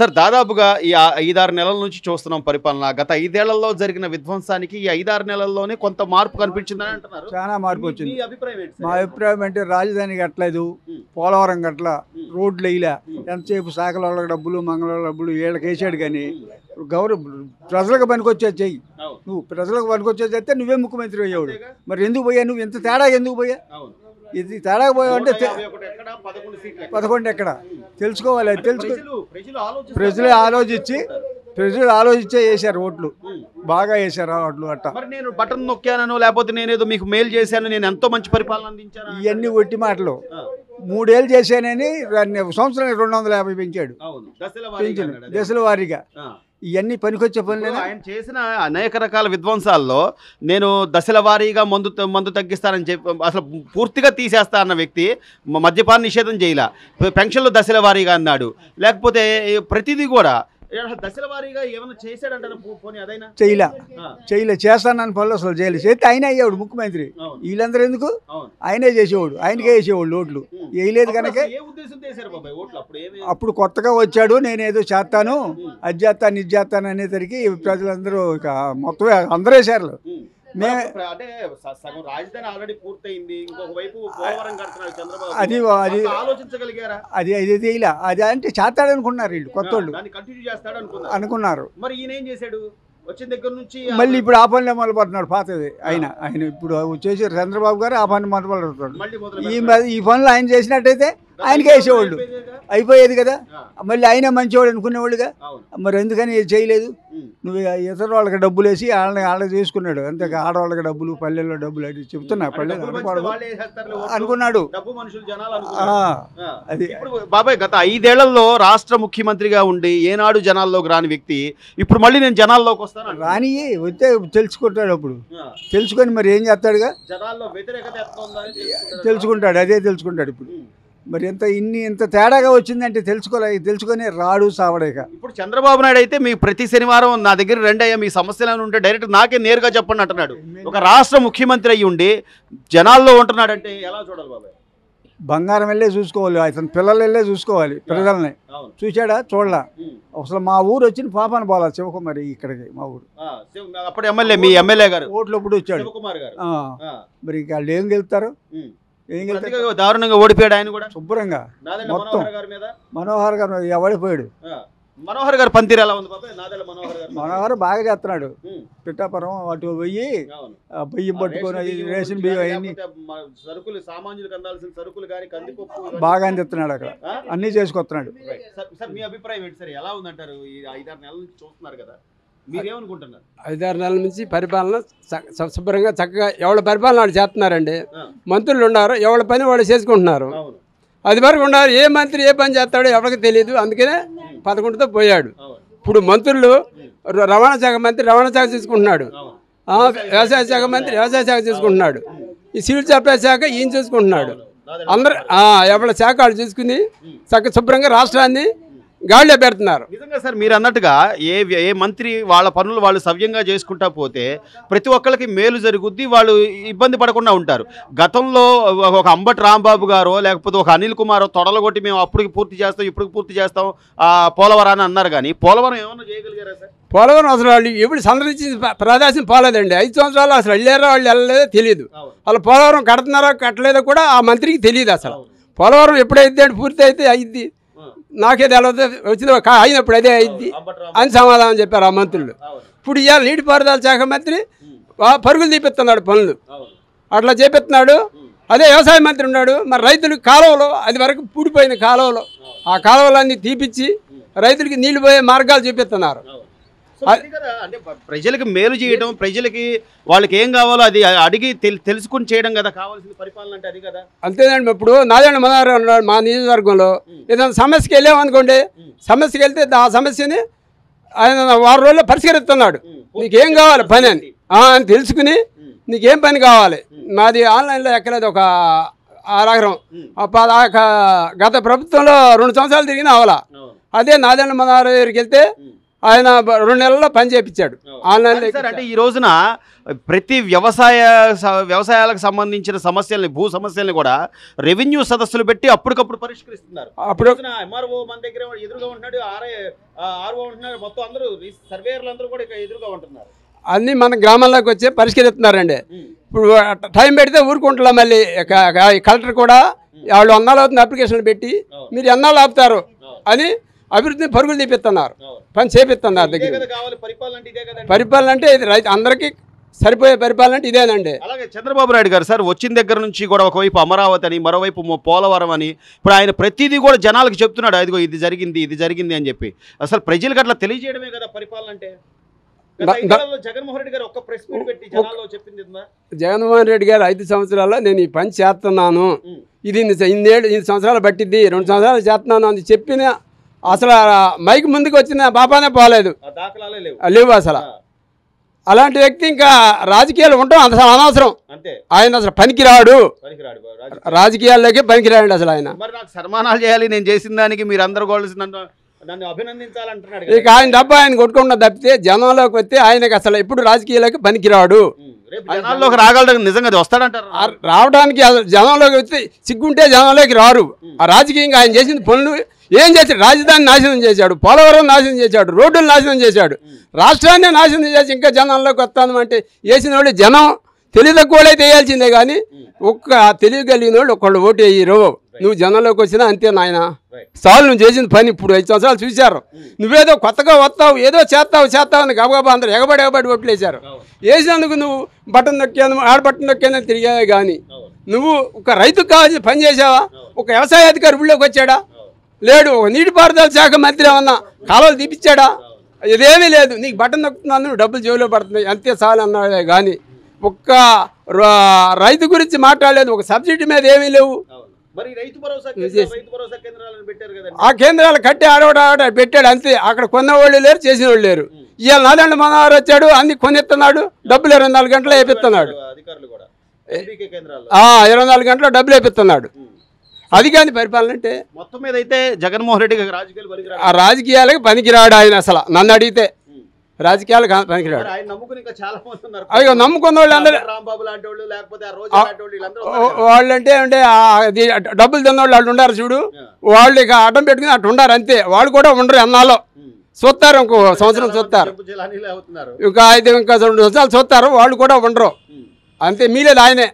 Sir దాదాపుగా ఈ 5-6 నెలల నుంచి చూస్తున్నాం పరిపాలన. గత 5 ఏళ్లలో జరిగిన విధ్వంసానికి ఈ 5-6 నెలల్లోనే కొంత మార్పు కనిపించిందని అంటున్నారు. చాలా మార్పు వచ్చింది. మా అభిప్రాయం అభిప్రాయం అంటే రాజధాని కట్టలేదు, పోలవరం కట్ల, రోడ్లు వేయలే, ఎంతసేపు శాఖల వాళ్ళకి డబ్బులు, మంగళ డబ్బులు వీళ్ళకి వేసాడు. కానీ ప్రజలకు పనికొచ్చేది చెయ్యి. నువ్వు ప్రజలకు పనికొచ్చేది అయితే నువ్వే ముఖ్యమంత్రి అయ్యాడు. మరి ఎందుకు పోయా నువ్వు? ఇంత తేడా ఎందుకు పోయా? ఇది తేడాగా పోయావు అంటే 11 ఎక్కడ తెలుసుకోవాలి. అది ప్రజలు ఆలోచించే వేశారు ఓట్లు, బాగా వేశారు ఓట్లు. అట్ట మరి నేను బటన్ నొక్కాను, లేకపోతే నేనేదో మీకు మేలు చేశాను, నేను ఎంతో మంచి పరిపాలన అందించాను, ఇవన్నీ ఒట్టి మాటలు. 3 ఏళ్ళు చేశానని సంవత్సరానికి 250 పెంచాడు, దశల వారీగా. ఇవన్నీ పనికొచ్చే పనులు. ఆయన చేసిన అనేక రకాల విధ్వంసాల్లో నేను దశల వారీగా మందు తగ్గిస్తానని చెప్పి అసలు పూర్తిగా తీసేస్తా అన్న వ్యక్తి మద్యపాన నిషేధం చేయాల, పెన్షన్లు దశల వారీగా అన్నాడు. లేకపోతే ప్రతిదీ కూడా దశల వారీగా ఏమైనా చేశాడంటారు? పోనీ అదైనా చేయలే చేస్తానని పనులు అసలు చేయలేదు. చేస్తే ఆయన అయ్యేవాడు ముఖ్యమంత్రి. వీళ్ళందరూ ఎందుకు? ఆయనే చేసేవాడు, ఆయనకే వేసేవాళ్ళు ఓట్లు. వేయలేదు కనుక అప్పుడు కొత్తగా వచ్చాడు, నేనేదో చేస్తాను, అది చేస్తాను, ఇది చేస్తాను అనేసరికి ప్రజలందరూ ఇక మొత్తం అందరూ వేసారు. అది తీయలే. అది అంటే చేస్తాడు అనుకున్నారు వీళ్ళు, కొత్త వాళ్ళు అనుకున్నారు. మరి ఈయన ఏం చేశాడు? వచ్చిన దగ్గర నుంచి మళ్ళీ ఇప్పుడు ఆ పనులు మొదలు పడుతున్నాడు. పాతది ఆయన ఇప్పుడు వచ్చేసి చంద్రబాబు గారు ఆ పని మొదలు పడుతున్నాడు. ఈ పనులు ఆయన చేసినట్టయితే ఆయనకే వేసేవాళ్ళు, అయిపోయేది కదా. మళ్ళీ ఆయన మంచివాడు అనుకునేవాళ్ళుగా. మరి ఎందుకని చేయలేదు? నువ్వు ఇతర వాళ్ళకి డబ్బులు వేసి వాళ్ళకి తీసుకున్నాడు అంతే. ఆడవాళ్ళకి డబ్బులు, పల్లెల్లో డబ్బులు అది చెప్తున్నా. పల్లెలు అనుకున్నాడు అది. బాబాయ్, గత 5 ఏళ్లలో రాష్ట్ర ముఖ్యమంత్రిగా ఉండి ఏనాడు జనాల్లోకి రాని వ్యక్తి ఇప్పుడు మళ్ళీ నేను జనాల్లోకి వస్తాను రాని వస్తే తెలుసుకుంటాడు. అప్పుడు తెలుసుకొని మరి ఏం చేస్తాడుగా? జనాల్లో వ్యతిరేకత తెలుసుకుంటాడు, అదే తెలుసుకుంటాడు. ఇప్పుడు మరి ఇంత తేడాగా వచ్చిందంటే తెలుసుకొని రాడు సావడేక. ఇప్పుడు చంద్రబాబు నాయుడు అయితే మీ ప్రతి శనివారం నా దగ్గర రండి అయ్యా, మీ సమస్యలు ఉంటే డైరెక్ట్ నాకే నేరుగా చెప్పండి అంటున్నాడు. ఒక రాష్ట్ర ముఖ్యమంత్రి అయ్యి ఉండి జనాల్లో ఉంటున్నాడంటే ఎలా చూడాలి బాబాయ్? బంగారం వెళ్ళే చూసుకోవాలి, అతను పిల్లలు వెళ్ళే చూసుకోవాలి. పిల్లల్ని చూసాడా? చూడలా. అసలు మా ఊరు వచ్చిన పాపాను పోలా శివకుమారి ఇక్కడికి. మా ఊరు అప్పుడు ఎమ్మెల్యే, మీ ఎమ్మెల్యే గారు ఓట్లు అప్పుడు వచ్చాడు. మరి ఇక వాళ్ళు ఏం గెలుస్తారు? దారుణంగా ఓడిపోయాడు ఆయన కూడా శుభ్రంగా. మొత్తం మనోహర్ గారు ఎవడిపోయాడు. మనోహర్ గారు పనితీరు ఎలా ఉంది? మనోహర్ బాగా చేస్తున్నాడు. పిఠాపురం అటు పోయి బియ్యం పట్టుకొని రేషన్ బియ్యం అవన్నీ బాగా అందిస్తున్నాడు. అక్కడ అన్ని చేసుకొస్తున్నాడు. మీ అభిప్రాయం ఏంటి సార్? ఎలా ఉందంటారు? 5-6 నెలల నుంచి చూస్తున్నారు కదా, మీరేమనుకుంటున్నారు? 5-6 నెలల నుంచి పరిపాలన శుభ్రంగా చక్కగా ఎవరి పరిపాలన వాళ్ళు చేస్తున్నారండి. మంత్రులు ఉన్నారు, ఎవరి పని వాళ్ళు చేసుకుంటున్నారు. అది వరకు ఉన్నారు, ఏ మంత్రి ఏ పని చేస్తాడో ఎవరికి తెలియదు. అందుకనే 11తో పోయాడు. ఇప్పుడు మంత్రులు రవాణా శాఖ మంత్రి రవాణా శాఖ చూసుకుంటున్నాడు, వ్యవసాయ శాఖ మంత్రి వ్యవసాయ శాఖ చూసుకుంటున్నాడు, ఈ సివిల్ సప్లై శాఖ ఈయన చూసుకుంటున్నాడు. అందరు ఎవరి శాఖ వాళ్ళు చూసుకుని చక్కగా శుభ్రంగా రాష్ట్రాన్ని గాడిలో పెడుతున్నారు. నిజంగా సార్ మీరు అన్నట్టుగా ఏ మంత్రి వాళ్ళ పనులు వాళ్ళు సవ్యంగా చేసుకుంటా పోతే ప్రతి ఒక్కరికి మేలు జరుగుద్ది, వాళ్ళు ఇబ్బంది పడకుండా ఉంటారు. గతంలో ఒక అంబటి రాంబాబు గారో లేకపోతే ఒక అనిల్ కుమారో తొడలు కొట్టి మేము అప్పటికి పూర్తి చేస్తాం, ఇప్పటికి పూర్తి చేస్తాం పోలవరాన్ని అన్నారు. కానీ పోలవరం ఏమన్నా చేయగలిగారా సార్? పోలవరం అసలు వాళ్ళు ఎప్పుడు సందర్శించి ప్రదేశం పోలేదండి. 5 సంవత్సరాలు అసలు వెళ్ళారో వాళ్ళు వెళ్ళలేదో తెలియదు. వాళ్ళు పోలవరం కడుతున్నారో కట్టలేదో కూడా ఆ మంత్రికి తెలియదు. అసలు పోలవరం ఎప్పుడైతే పూర్తి అయితే అయింది నాకే తెలియదు, వచ్చింది అయినప్పుడు అదే అయింది అని సమాధానం చెప్పారు ఆ మంత్రులు. ఇప్పుడు ఇవాళ నీటిపారుదల శాఖ మంత్రి పరుగులు తీపిస్తున్నాడు పనులు, అట్లా చేపిస్తున్నాడు. అదే వ్యవసాయ మంత్రి ఉన్నాడు, మరి రైతులకు కాలువలో అది వరకు పూడిపోయిన కాలువలో ఆ కాలువలన్నీ తీపిచ్చి రైతులకి నీళ్లు పోయే మార్గాలు చూపిస్తున్నారు. అంటే ప్రజలకు మేలు చేయడం, ప్రజలకి వాళ్ళకి ఏం కావాలో అది అడిగి తెలుసుకుని చేయడం కదా కావాల్సిన పరిపాలన అంటే. అది కదా అంతేనండి. ఇప్పుడు నారాయణ మనోహర్ ఉన్నాడు మా నియోజకవర్గంలో, ఏదైనా సమస్యకి వెళ్ళామనుకోండి, సమస్యకి వెళ్తే ఆ సమస్యని ఆయన 6 రోజుల్లో పరిష్కరిస్తున్నాడు. నీకేం కావాలి పని అని తెలుసుకుని నీకేం పని కావాలి. మాది ఆన్లైన్లో ఎక్కలేదు ఒక ఆరాగరం. గత ప్రభుత్వంలో 2 సంవత్సరాలు తిరిగినా అవలా. అదే నారాయణ మనోహర్ దగ్గరికి వెళ్తే ఆయన 2 నెలల్లో పని చేయించాడు ఆన్లైన్లో. సార్ అంటే ఈ రోజున ప్రతి వ్యవసాయాలకు సంబంధించిన సమస్యల్ని, భూ సమస్యల్ని కూడా రెవెన్యూ సదస్సులు పెట్టి అప్పటికప్పుడు పరిష్కరిస్తున్నారు. అప్పుడు ఎంఆర్ఓ మన దగ్గర ఎదురుగా ఉంటున్నాడు, ఆర్ఓ ఉంటున్నాడు, మొత్తం అందరూ సర్వేయర్లు అందరూ కూడా ఎదురుగా ఉంటున్నారు. అన్నీ మన గ్రామాల్లోకి వచ్చి పరిష్కరిస్తున్నారండి. ఇప్పుడు టైం పెడితే ఊరుకుంటున్నా మళ్ళీ కలెక్టర్ కూడా వాళ్ళు అన్నాళ్ళు అవుతుంది అప్లికేషన్లు పెట్టి మీరు ఎన్నాళ్ళు ఆపుతారు అని అభివృద్ధిని పరుగులు తీపిస్తున్నారు, పని చేపిస్తున్నారు. దగ్గర పరిపాలన అంటే ఇది రైతు అందరికీ సరిపోయే పరిపాలన అంటే ఇదేనండి. అలాగే చంద్రబాబు నాయుడు గారు సార్ వచ్చిన దగ్గర నుంచి కూడా ఒకవైపు అమరావతి అని, మరోవైపు పోలవరం అని, ఇప్పుడు ఆయన ప్రతిదీ కూడా జనాలకు చెప్తున్నాడు, అదిగో ఇది జరిగింది అని చెప్పి. అసలు ప్రజలకు అట్లా తెలియజేయడమే కదా పరిపాలన అంటే. జగన్మోహన్ రెడ్డి గారు ఒక్క ప్రెస్ మీట్ పెట్టి జనాల్లో చెప్పింది జగన్మోహన్ రెడ్డి గారు 5 సంవత్సరాల్లో నేను ఈ పని చేస్తున్నాను, ఇది 2 సంవత్సరాలు పట్టిద్ది, 2 సంవత్సరాలు చేస్తున్నాను అని చెప్పిన అసలు మైక్ ముందుకు వచ్చిన బాబానే పోలేదు, లేవు అసలు. అలాంటి వ్యక్తి ఇంకా రాజకీయాలు ఉండటం అసలు అనవసరం. ఆయన అసలు పనికిరాడు, రాజకీయాల్లోకి పనికిరాడు అసలు ఆయన. సన్మానాలు చేయాలి నేను చేసిన దానికి, మీరు అందరూ నన్ను అభినందించాలంటున్నాడు. ఇక ఆయన డబ్బా ఆయన కొట్టుకుంటా తప్పితే జనంలోకి వస్తే ఆయనకి అసలు ఎప్పుడు రాజకీయాల్లోకి పనికిరాడు. జనాల్లోకి రాగలడు, నిజంగా వస్తాడంటారు. రావడానికి జనంలోకి వస్తే సిగ్గుంటే జనంలోకి రారు. ఆ రాజకీయంగా ఆయన చేసిన పనులు ఏం చేశాడు? రాజధాని నాశనం చేశాడు, పోలవరం నాశనం చేశాడు, రోడ్డులు నాశనం చేశాడు, రాష్ట్రాన్ని నాశనం చేసి ఇంకా జనంలోకి వస్తాను అంటే వేసిన వాళ్ళు జనం తెలియదక్కువ వాళ్ళైతే వేయాల్సిందే కానీ ఒక్క తెలియగలిగిన వాళ్ళు ఒకళ్ళు ఓటు వేయరు. నువ్వు జనంలోకి వచ్చినా అంతే నాయన, చాలు నువ్వు చేసిన పని. ఇప్పుడు 5 సంవత్సరాలు చూశారు, నువ్వేదో కొత్తగా వస్తావు, ఏదో చేస్తావు అని గబగబా అందరూ ఎగబడి ఓట్లు వేశారు. వేసినందుకు నువ్వు బటన్ నొక్కాను, బటన్ నొక్కాను తిరిగావే కానీ నువ్వు ఒక రైతుకు కావాల్సిన పని చేసావా? ఒక వ్యవసాయ అధికారి ఊళ్ళోకి వచ్చాడా? లేడు. నీటిపారుదల శాఖ మంత్రి ఏమన్నా కాలువలు తీపిచ్చాడా? ఇదేమీ లేదు. నీకు బటన్ నొక్కుతున్నాను, డబ్బులు జేబులో పడుతున్నాయి, అంతే చాలు అన్నాడే కానీ ఒక్క రైతు గురించి మాట్లాడలేదు. ఒక సబ్సిడీ మీద ఏమీ లేవు. ఆ కేంద్రాలు కట్టి ఆడవాడు పెట్టాడు అంతే. అక్కడ కొన్నవాళ్ళు లేరు, చేసిన వాళ్ళు లేరు. ఇవాళ నాదండి మనవారు వచ్చాడు, అన్ని కొనిస్తున్నాడు, డబ్బులు 24 గంటలు వేపిస్తున్నాడు. 24 గంటలు డబ్బులు వేపిస్తున్నాడు. అది కానీ పరిపాలన అంటే మొత్తం మీద అయితే జగన్మోహన్ రెడ్డి ఆ రాజకీయాలకు పనికిరాడు ఆయన. అసలు నన్ను అడిగితే రాజకీయాలకు పనికిరాడు. అయ్యో నమ్ముకున్న వాళ్ళు అందరూ వాళ్ళంటే అంటే డబ్బులు తిన్నవాళ్ళు వాళ్ళు ఉండారు చూడు, వాళ్ళు ఇక అడ్డం పెట్టుకుని అటు ఉండారు అంతే. వాళ్ళు కూడా ఉండరు, ఎన్నాలో చూస్తారు, ఇంకో సంవత్సరం చూస్తారు, ఇంకా 2 సంవత్సరాలు చూస్తారు, వాళ్ళు కూడా ఉండరు అంతే. మీలేదు ఆయనే.